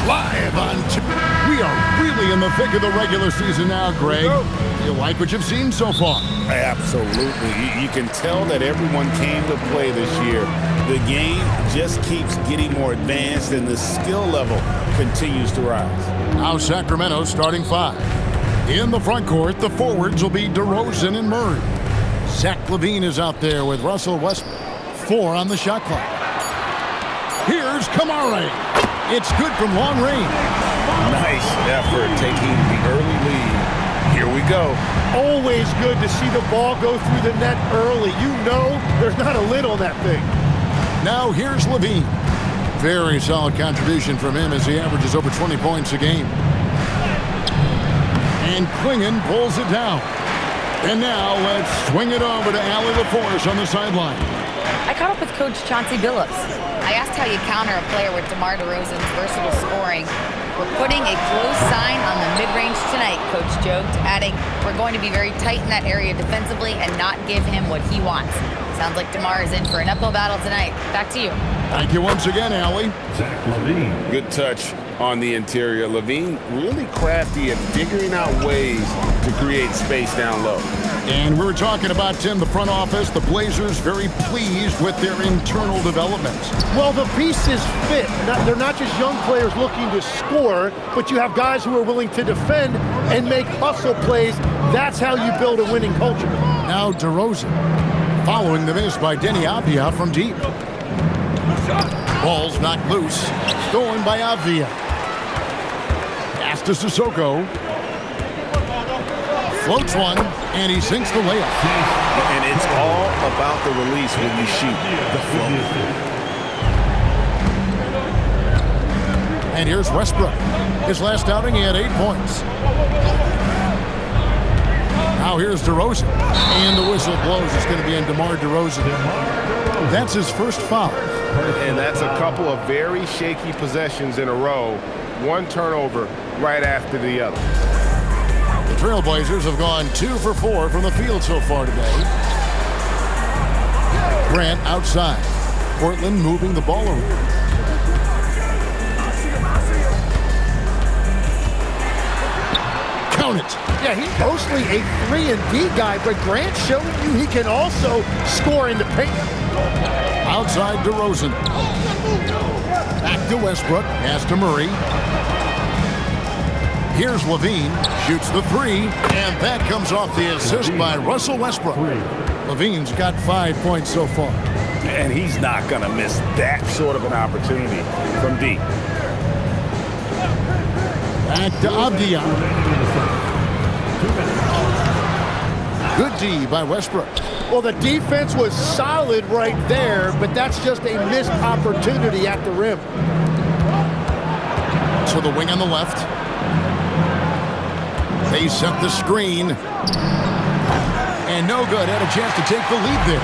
Live on We are really in the thick of the regular season now, Greg. You like what you've seen so far? Absolutely. You can tell that everyone came to play this year. The game just keeps getting more advanced, and the skill level continues to rise. Now Sacramento's starting five. In the front court, the forwards will be DeRozan and Murray. Zach LaVine is out there with Russell Westbrook. 4 on the shot clock. Here's Camare. It's good from long range. Nice effort taking the early lead. Here we go. Always good to see the ball go through the net early. You know there's not a lid on that thing. Now here's LaVine. Very solid contribution from him as he averages over 20 points a game. And Klingon pulls it down. And now let's swing it over to Allie LaForce on the sideline. I caught up with Coach Chauncey Billups. I asked how you counter a player with DeMar DeRozan's versatile scoring. We're putting a close sign on the mid-range tonight, Coach joked, adding, we're going to be very tight in that area defensively and not give him what he wants. Sounds like DeMar is in for an uphill battle tonight. Back to you. Thank you once again, Allie. Zach LaVine. Good touch on the interior. LaVine really crafty at figuring out ways to create space down low. And we were talking about, Tim, the front office. The Blazers very pleased with their internal developments. Well, the pieces fit. They're not just young players looking to score, but you have guys who are willing to defend and make hustle plays. That's how you build a winning culture. Now DeRozan, following the miss by Denny Avdia from deep. Ball's knocked loose. Stolen by Avdia. Pass to Sissoko. Floats one, and he sinks the layup. And it's all about the release when you shoot the flow. And here's Westbrook. His last outing, he had 8 points. Now here's DeRozan. And the whistle blows. It's going to be on DeMar DeRozan. That's his first foul. And that's a couple of very shaky possessions in a row. One turnover right after the other. The Trailblazers have gone 2 for 4 from the field so far today. Grant outside. Portland moving the ball around. Count it. Yeah, he's mostly a 3-and-D guy, but Grant's showing you he can also score in the paint. Outside DeRozan. Back to Westbrook. Pass to Murray. Here's LaVine. Shoots the 3. And that comes off the assist by Russell Westbrook. LaVine's got 5 points so far. And he's not going to miss that sort of an opportunity from deep. Back to Avdia. Good D by Westbrook. Well, the defense was solid right there, but that's just a missed opportunity at the rim. To the wing on the left. They set the screen. And no good. Had a chance to take the lead there.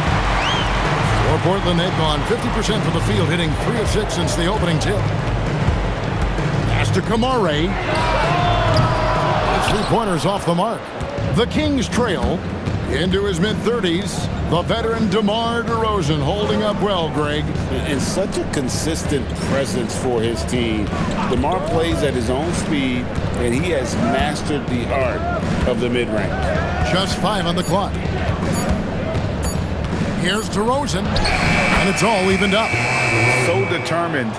For Portland, they've gone 50% from the field, hitting 3 of 6 since the opening tip. Pass to Camare. 3-pointers off the mark. The Kings trail into his mid-30s. The veteran DeMar DeRozan holding up well, Greg. And such a consistent presence for his team. DeMar plays at his own speed, and he has mastered the art of the mid-range. Just 5 on the clock. Here's DeRozan, and it's all evened up. So determined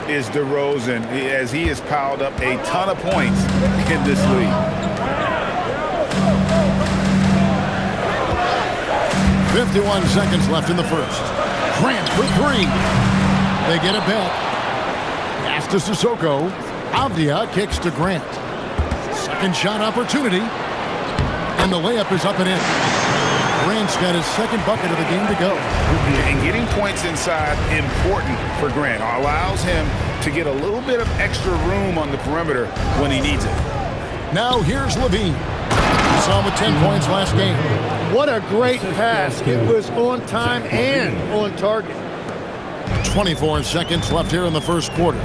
is DeRozan as he has piled up a ton of points in this league. 51 seconds left in the first. Grant for 3. They get it back. Pass to Sissoko. Avdia kicks to Grant. Second shot opportunity. And the layup is up and in. Grant's got his second bucket of the game to go. And getting points inside important for Grant. Allows him to get a little bit of extra room on the perimeter when he needs it. Now here's LaVine. We saw him with 10 points last game. What a great pass. It was on time and on target. 24 seconds left here in the first quarter.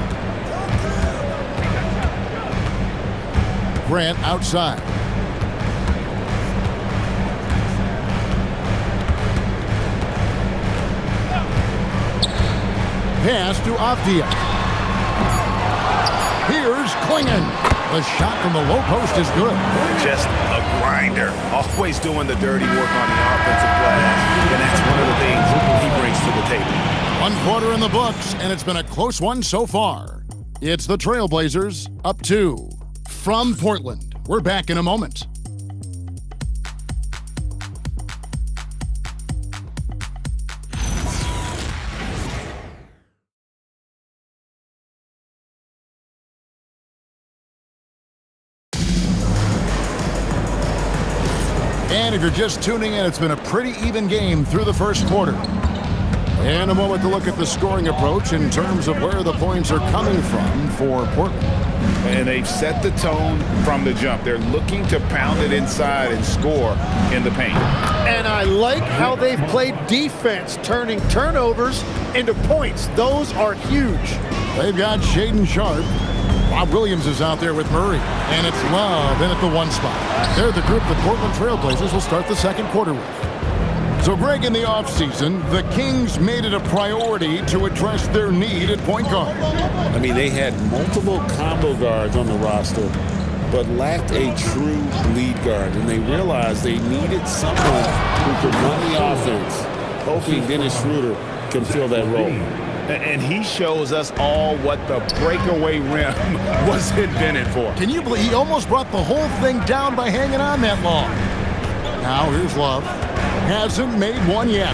Grant outside. Pass to Avdia. Here's Klingon. The shot from the low post is good. Just a grinder. Always doing the dirty work on the offensive glass. And that's one of the things he brings to the table. 1 quarter in the books, and it's been a close one so far. It's the Trailblazers up 2. From Portland, we're back in a moment. And if you're just tuning in, it's been a pretty even game through the first quarter. In a moment to look at the scoring approach in terms of where the points are coming from for Portland. And they've set the tone from the jump. They're looking to pound it inside and score in the paint. And I like how they've played defense, turning turnovers into points. Those are huge. They've got Shaedon Sharpe. Bob Williams is out there with Murray. And it's Love in at the 1 spot. They're the group the Portland Trailblazers will start the second quarter with. So, Greg, in the offseason, the Kings made it a priority to address their need at point guard. I mean, they had multiple combo guards on the roster, but lacked a true lead guard. And they realized they needed someone who could run the offense, hoping Dennis Schroeder can fill that role. And he shows us all what the breakaway rim was invented for. Can you believe he almost brought the whole thing down by hanging on that long? Now, here's Love. Hasn't made one yet.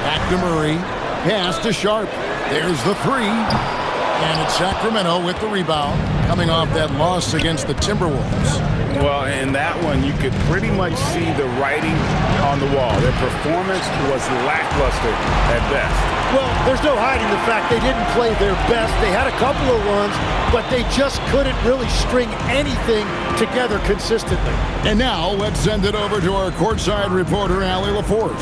Back to Murray. Pass to Sharpe. There's the 3. And it's Sacramento with the rebound, coming off that loss against the Timberwolves. Well, in that one, you could pretty much see the writing on the wall. Their performance was lackluster at best. Well, there's no hiding the fact they didn't play their best. They had a couple of runs, but they just couldn't really string anything together consistently. And now, let's send it over to our courtside reporter, Allie LaForce.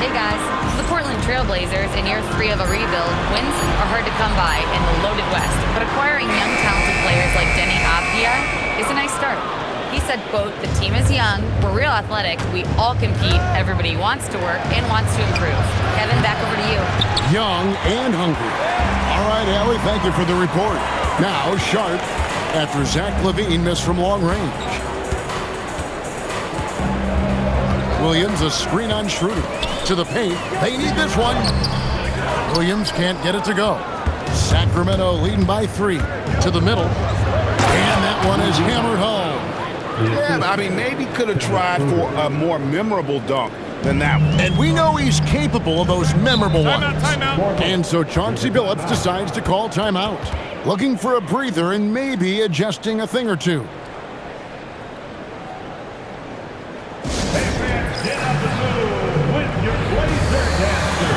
Hey guys, the Portland Trailblazers in year 3 of a rebuild. Wins are hard to come by in the loaded West, but acquiring young talented players like Deni Avdija is a nice start. He said, quote, "The team is young, we're real athletic, we all compete, everybody wants to work and wants to improve." Kevin, back over to you. Young and hungry. All right, Allie, thank you for the report. Now, Sharpe, after Zach LaVine missed from long range. Williams, a screen on Schroeder. To the paint, they need this one. Williams can't get it to go. Sacramento leading by 3. To the middle. And that one is hammered home. Yeah, I mean, maybe could have tried for a more memorable dunk than that one. And we know he's capable of those memorable ones. Timeout. And so Chauncey Billups decides to call timeout, looking for a breather and maybe adjusting a thing or two. Get out the zoo with your Blazer dancer.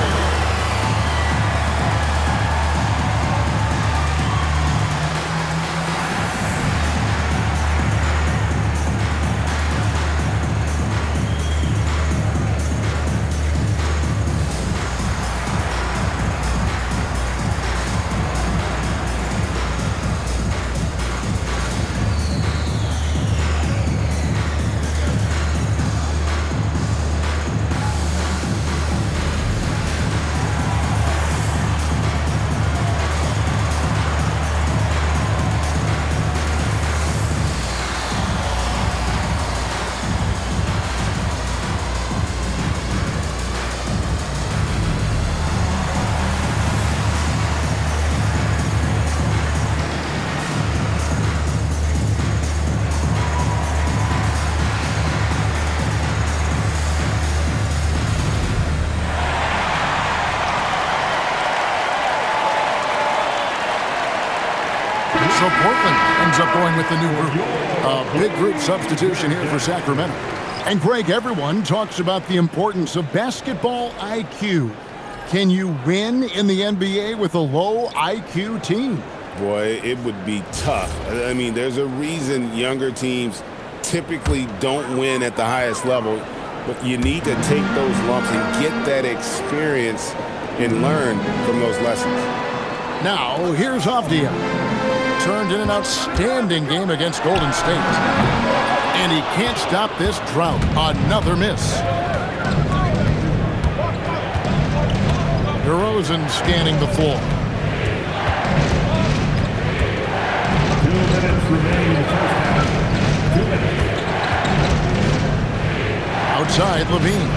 So Portland ends up going with the new group. A big group substitution here for Sacramento. And Greg, everyone talks about the importance of basketball IQ. Can you win in the NBA with a low IQ team? Boy, it would be tough. I mean, there's a reason younger teams typically don't win at the highest level, but you need to take those lumps and get that experience and learn from those lessons. Now, here's Avdija. Turned in an outstanding game against Golden State. And he can't stop this drought. Another miss. DeRozan scanning the floor. inside Levine.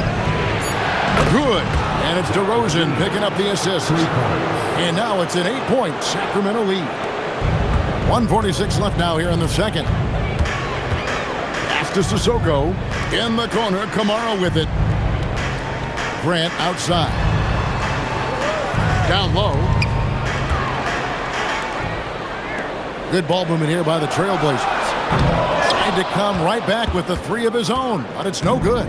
Good. And it's DeRozan picking up the assist. And now it's an 8-point Sacramento lead. 1:46 left now here in the second. Pass to Sissoko. In the corner, Kamara with it. Grant outside. Down low. Good ball movement here by the Trailblazers. Trying to come right back with the three of his own, but it's no good.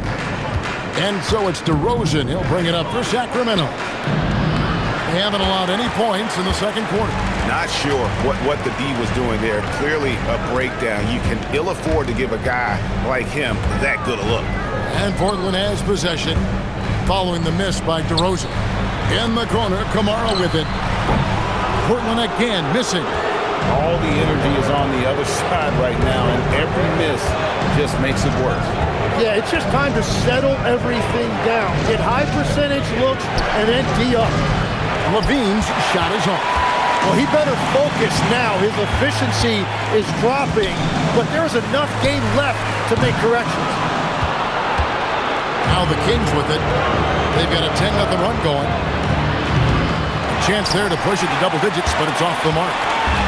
And so it's DeRozan. He'll bring it up for Sacramento. They haven't allowed any points in the second quarter. Not sure what the D was doing there. Clearly a breakdown. You can ill afford to give a guy like him that good a look. And Portland has possession following the miss by DeRozan. In the corner, Kamara with it. Portland again missing. All the energy is on the other side right now, and every miss just makes it worse. Yeah, it's just time to settle everything down. Get high percentage looks and then D up. Levine's shot is off. Well, he better focus now. His efficiency is dropping, but there's enough game left to make corrections. Now the Kings with it. They've got a 10-0 run going. Chance there to push it to double digits, but it's off the mark.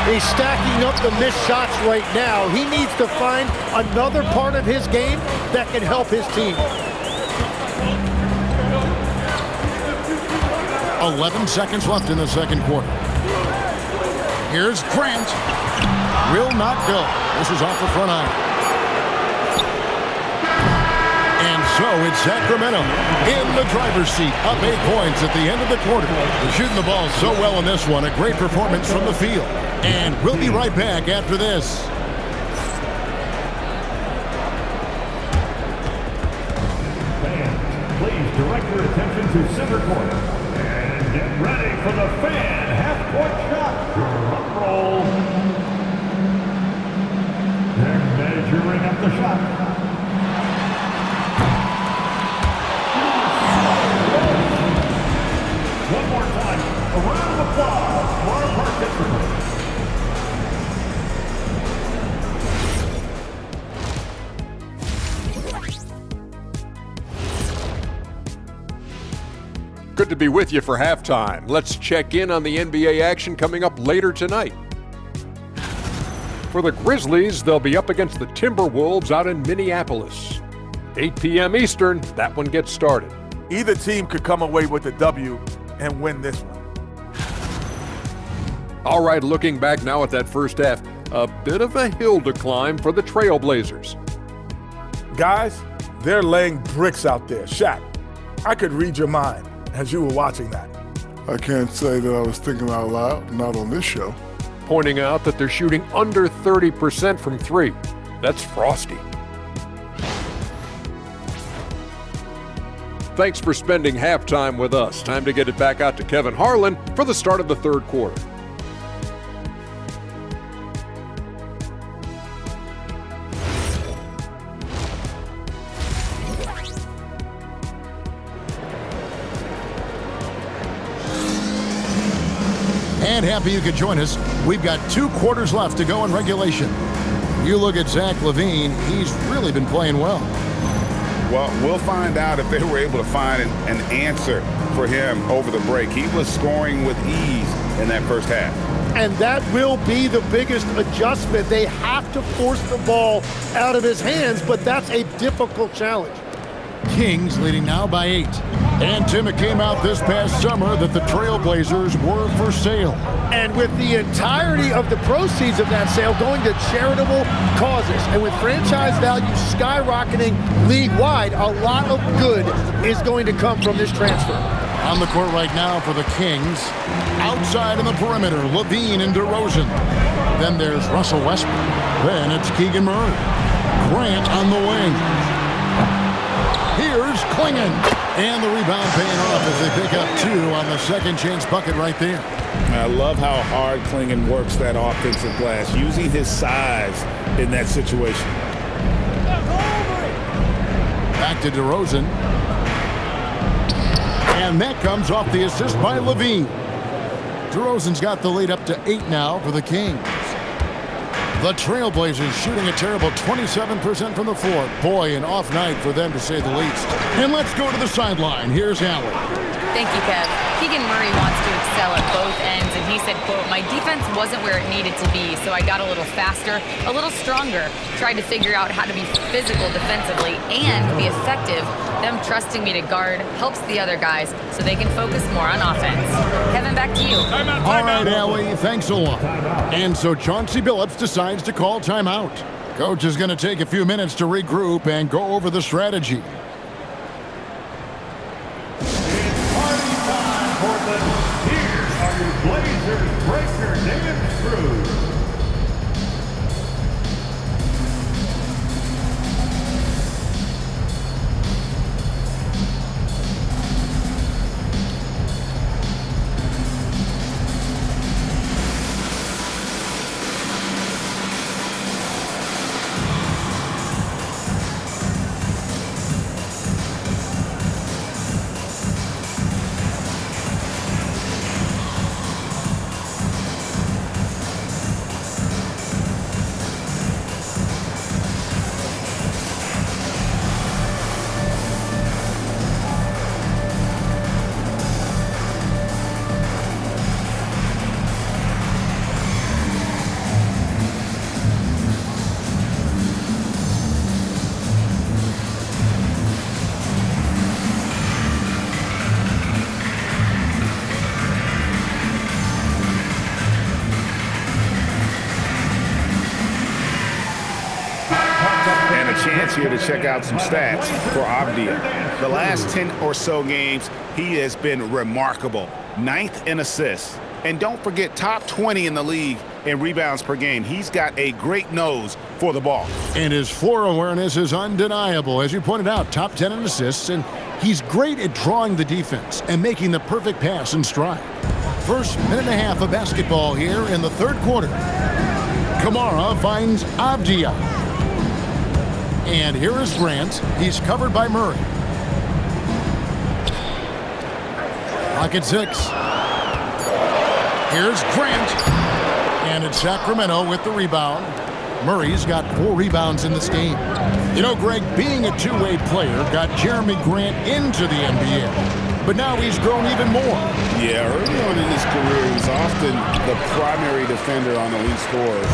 He's stacking up the missed shots right now. He needs to find another part of his game that can help his team. 11 seconds left in the second quarter. Here's Grant. Will not go. This is off the front iron. And so it's Sacramento in the driver's seat, up 8 points at the end of the quarter. They're shooting the ball so well in this one. A great performance from the field. And we'll be right back after this. Fans, please direct your attention to center court. And get ready for the fan half-court shot. Drum roll. They're measuring up the shot. One more time, a round of applause for our participants. Good to be with you for halftime. Let's check in on the NBA action coming up later tonight. For the Grizzlies, they'll be up against the Timberwolves out in Minneapolis. 8 p.m. Eastern, that one gets started. Either team could come away with a W and win this one. All right, looking back now at that first half, a bit of a hill to climb for the Trailblazers. Guys, they're laying bricks out there. Shaq, I could read your mind as you were watching that. I can't say that I was thinking out loud, not on this show. Pointing out that they're shooting under 30% from three. That's frosty. Thanks for spending halftime with us. Time to get it back out to Kevin Harlan for the start of the third quarter. And happy you could join us. We've got 2 quarters left to go in regulation. You look at Zach LaVine, he's really been playing well. Well, we'll find out if they were able to find an answer for him over the break. He was scoring with ease in that first half. And that will be the biggest adjustment. They have to force the ball out of his hands, but that's a difficult challenge. Kings leading now by 8. And Tim, it came out this past summer that the Trailblazers were for sale. And with the entirety of the proceeds of that sale going to charitable causes, and with franchise value skyrocketing league-wide, a lot of good is going to come from this transfer. On the court right now for the Kings. Outside on the perimeter, Levine and DeRozan. Then there's Russell Westbrook. Then it's Keegan Murray. Grant on the wing. Here's Klingon. And the rebound paying off as they pick up 2 on the second chance bucket right there. I love how hard Klingon works that offensive glass, using his size in that situation. Back to DeRozan. And that comes off the assist by Levine. DeRozan's got the lead up to 8 now for the Kings. The Trailblazers shooting a terrible 27% from the floor. Boy, an off night for them to say the least. And let's go to the sideline. Here's Allen. Thank you, Kev. Keegan Murray wants to excel at both ends, and he said, quote, "My defense wasn't where it needed to be, so I got a little faster, a little stronger, tried to figure out how to be physical defensively and be effective. Them trusting me to guard helps the other guys so they can focus more on offense." Kevin, back to you. All right, Allie, thanks a lot. And so Chauncey Billups decides to call timeout. Coach is going to take a few minutes to regroup and go over the strategy. Blazers breaker David Cruz. Chance here to check out some stats for Avdija. The last 10 or so games, he has been remarkable. 9th in assists. And don't forget, top 20 in the league in rebounds per game. He's got a great nose for the ball. And his floor awareness is undeniable. As you pointed out, top 10 in assists, and he's great at drawing the defense and making the perfect pass in stride. First minute and a half of basketball here in the third quarter. Kamara finds Avdija. And here is Grant. He's covered by Murray. Clock at 6. Here's Grant. And it's Sacramento with the rebound. Murray's got 4 rebounds in this game. You know, Greg, being a two-way player got Jeremy Grant into the NBA. But now he's grown even more. Yeah, early on in his career, he was often the primary defender on elite scorers.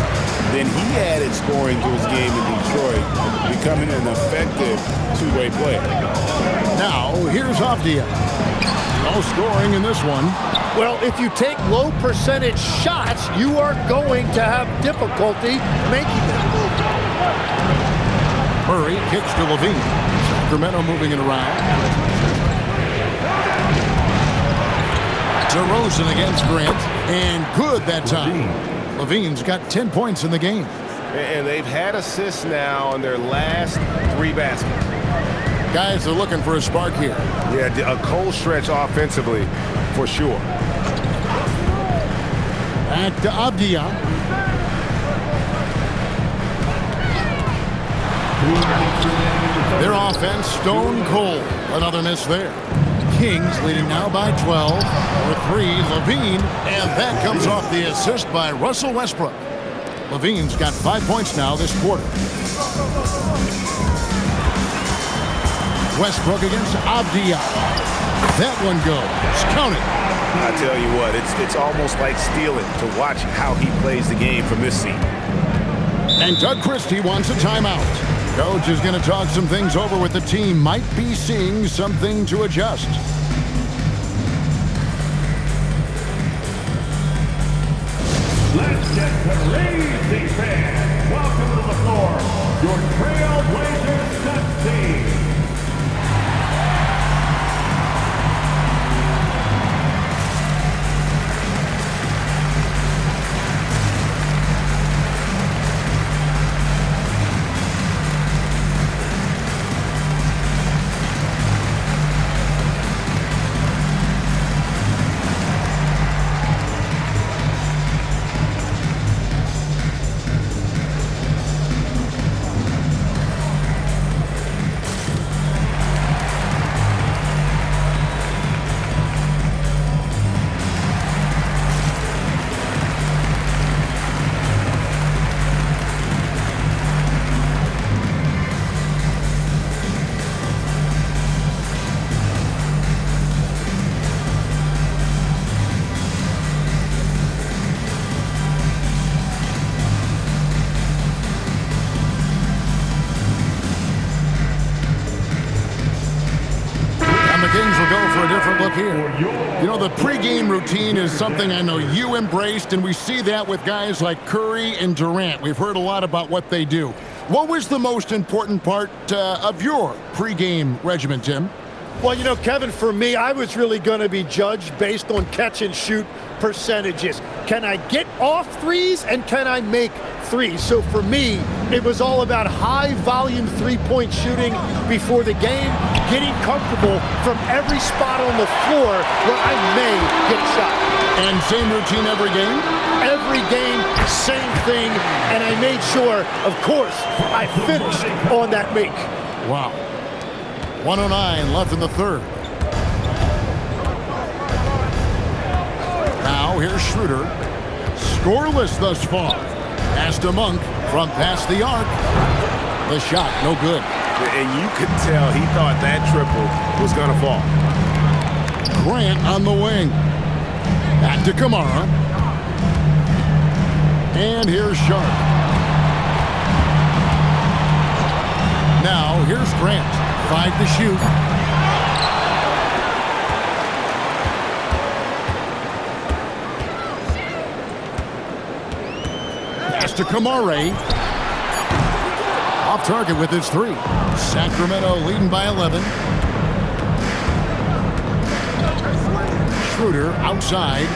Then he added scoring to his game in Detroit, becoming an effective two-way player. Now, here's Avdija. No scoring in this one. Well, if you take low percentage shots, you are going to have difficulty making them. Murray kicks to Levine. Sacramento moving it around. DeRozan against Grant. And good that time. Levine's got 10 points in the game. And they've had assists now in their last 3 baskets. Guys are looking for a spark here. Yeah, a cold stretch offensively, for sure. Back to Avdija. Their offense stone cold. Another miss there. Kings leading now by 12. For 3, Levine. And that comes off the assist by Russell Westbrook. Levine's got 5 points now this quarter. Westbrook against Avdija. That one goes. Count it. I tell you what, it's almost like stealing to watch how he plays the game from this seat. And Doug Christie wants a timeout. Coach is going to talk some things over with the team. Might be seeing something to adjust. Let's get crazy, fans. Welcome to the floor, your Trailblazers Suns team. here. You know, the pregame routine is something I know you embraced, and we see that with guys like Curry and Durant. We've heard a lot about what they do. What was the most important part of your pregame regimen, Tim? Well, you know, Kevin, for me, I was really going to be judged based on catch-and-shoot percentages. Can I get off threes, and can I make threes? So for me, it was all about high-volume three-point shooting before the game, getting comfortable from every spot on the floor where I may get a shot. And same routine every game? Every game, same thing, and I made sure, of course, I finished on that make. Wow. 1:09 left in the third. Now here's Schroeder. Scoreless thus far. Pass to Monk from past the arc. The shot, no good. And you could tell he thought that triple was going to fall. Grant on the wing. Back to Kamara. And here's Sharp. Now here's Grant. 5 to shoot. Pass to Kamara. Off target with his 3. Sacramento leading by 11. Schroeder outside.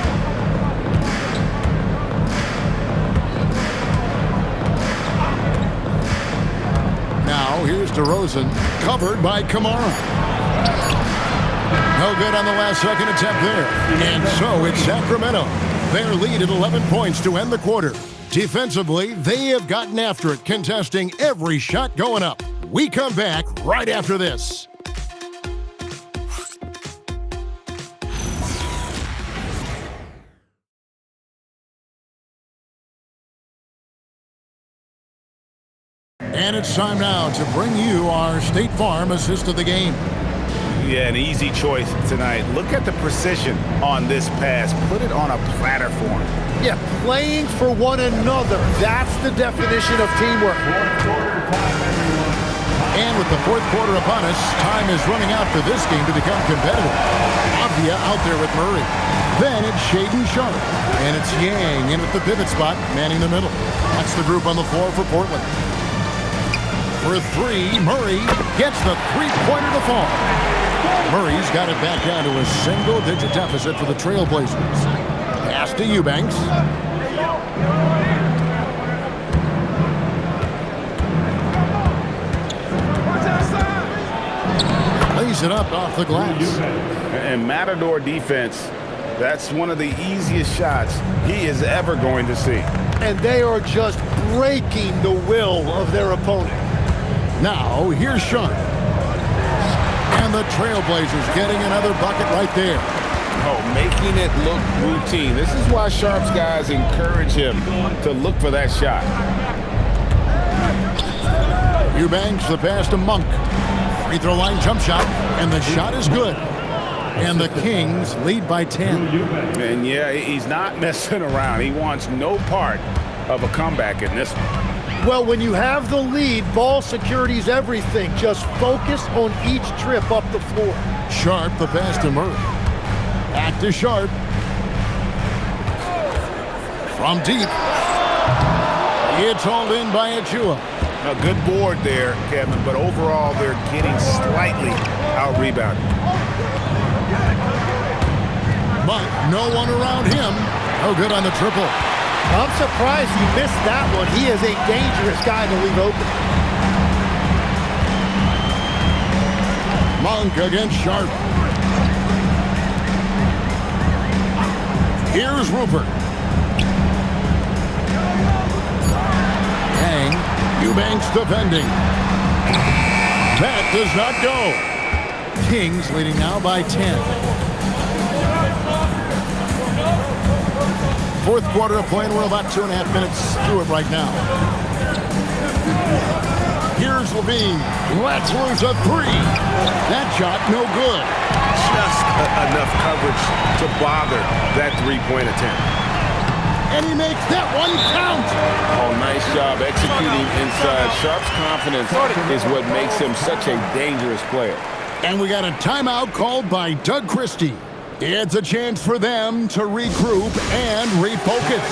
Now here's DeRozan, covered by Kamara. No good on the last second attempt there. And so it's Sacramento. Their lead at 11 points to end the quarter. Defensively, they have gotten after it, contesting every shot going up. We come back right after this. And it's time now to bring you our State Farm assist of the game. Yeah, an easy choice tonight. Look at the precision on this pass. Put it on a platter for him. Yeah, playing for one another. That's the definition of teamwork. And with the fourth quarter upon us, time is running out for this game to become competitive. Avdia out there with Murray. Then it's Shaedon Sharp. And it's Yang in at the pivot spot, manning the middle. That's the group on the floor for Portland. For 3, Murray gets the three-pointer to fall. Murray's got it back down to a single-digit deficit for the Trailblazers. Pass to Eubanks. Lays it up off the glass. And Matador defense, that's one of the easiest shots he is ever going to see. And they are just breaking the will of their opponent. Now, here's Sharp. And the Trailblazers getting another bucket right there. Oh, making it look routine. This is why Sharp's guys encourage him to look for that shot. Eubanks, the pass to Monk. Free throw line jump shot, and the shot is good. And the Kings lead by 10. And yeah, he's not messing around. He wants no part of a comeback in this one. Well, when you have the lead, ball security is everything. Just focus on each trip up the floor. Sharp, the pass to Murray. Back to Sharp. From deep. It's hauled in by Achua. A good board there, Kevin, but overall they're getting slightly out-rebounded. But no one around him. No good on the triple. I'm surprised he missed that one. He is a dangerous guy to leave open. Monk against Sharp. Here's Rupert. Yang, Eubanks defending. That does not go. Kings leading now by 10. Fourth quarter of play, and we're about 2.5 minutes through it right now. Here's Levine. Let's lose a 3. That shot, no good. Just enough coverage to bother that three-point attempt. And he makes that one count. Oh, nice job executing inside. Sharp's confidence is what makes him such a dangerous player. And we got a timeout called by Doug Christie. It's a chance for them to regroup and refocus.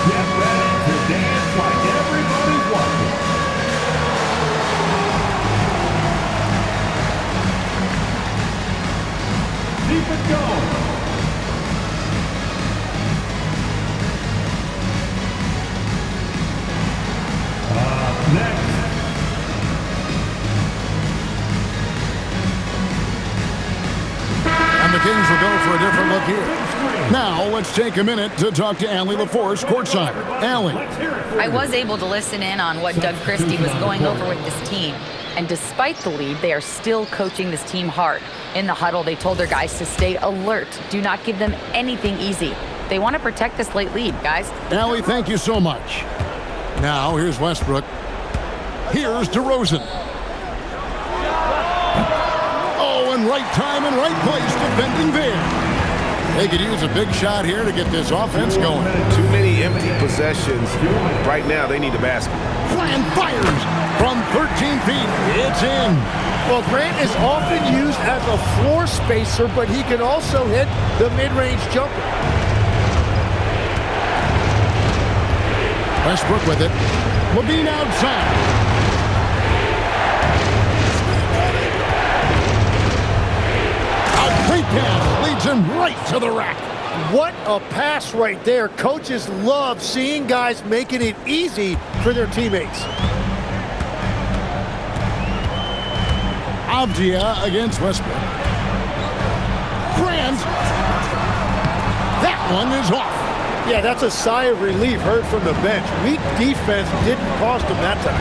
Get ready to dance like everybody's watching. Keep it going. Next. And the Kings will go for a different look here. Now, let's take a minute to talk to Allie LaForce, courtside. Allie. I was able to listen in on what Doug Christie was going over with this team. And despite the lead, they are still coaching this team hard. In the huddle, they told their guys to stay alert. Do not give them anything easy. They want to protect this late lead, guys. Allie, thank you so much. Now, here's Westbrook. Here's DeRozan. Oh, and right time and right place defending there. They could use a big shot here to get this offense going. Too many empty possessions. Right now, they need a basket. Bryant fires from 13 feet. It's in. Well, Grant is often used as a floor spacer, but he can also hit the mid-range jumper. Westbrook with it. Levine outside. A great pass leads him right to the rack. What a pass right there. Coaches love seeing guys making it easy for their teammates. Avdia against Westbrook. Grant. That one is off. Yeah, that's a sigh of relief heard from the bench. Weak defense didn't cost him that time.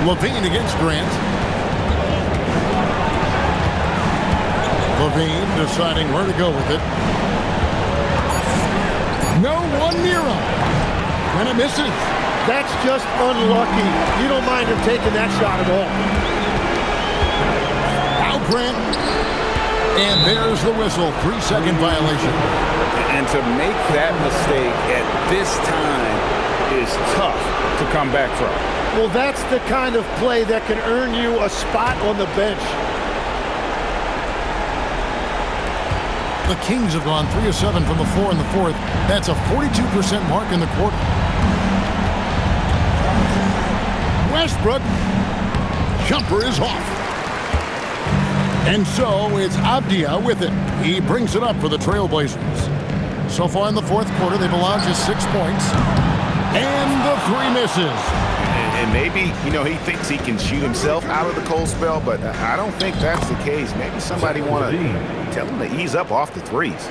Levine against Grant. Levine deciding where to go with it. No one near him. And it misses. That's just unlucky. You don't mind him taking that shot at all. Now Grant. And there's the whistle. 3-second violation. And to make that mistake at this time is tough to come back from. Well, that's the kind of play that can earn you a spot on the bench. The Kings have gone 3 of 7 from the floor in the fourth. That's a 42% mark in the quarter. Westbrook. Jumper is off. And so it's Avdia with it. He brings it up for the Trailblazers. So far in the fourth quarter, they've allowed just 6 points. And the three misses. And maybe, he thinks he can shoot himself out of the cold spell, but I don't think that's the case. Maybe somebody want to tell him to ease up off the threes.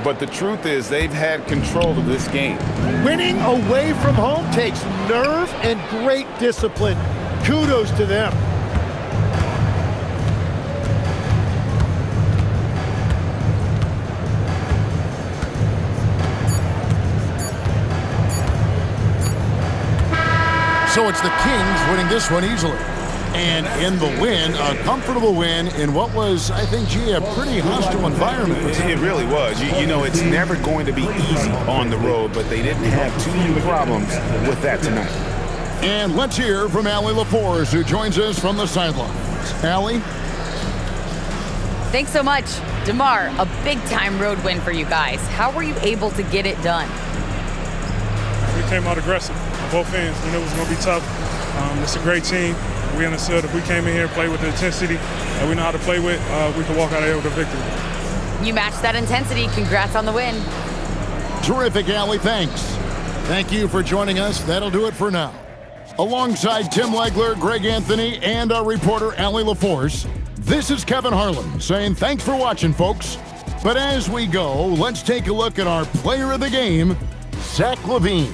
But the truth is they've had control of this game. Winning away from home takes nerve and great discipline. Kudos to them. So it's the Kings winning this one easily. And in the win, a comfortable win in what was, I think, a pretty hostile environment. It really was. It's never going to be easy on the road, but they didn't have too many problems with that tonight. And let's hear from Allie LaForce, who joins us from the sidelines. Allie? Thanks so much. DeMar, a big-time road win for you guys. How were you able to get it done? We came out aggressive on both ends. We knew it was going to be tough. It's a great team. We understood if we came in here and played with the intensity that we know how to play with, we could walk out of here with a victory. You matched that intensity. Congrats on the win. Terrific, Allie. Thanks. Thank you for joining us. That'll do it for now. Alongside Tim Legler, Greg Anthony, and our reporter, Allie LaForce, this is Kevin Harlan saying thanks for watching, folks. But as we go, let's take a look at our player of the game, Zach LaVine.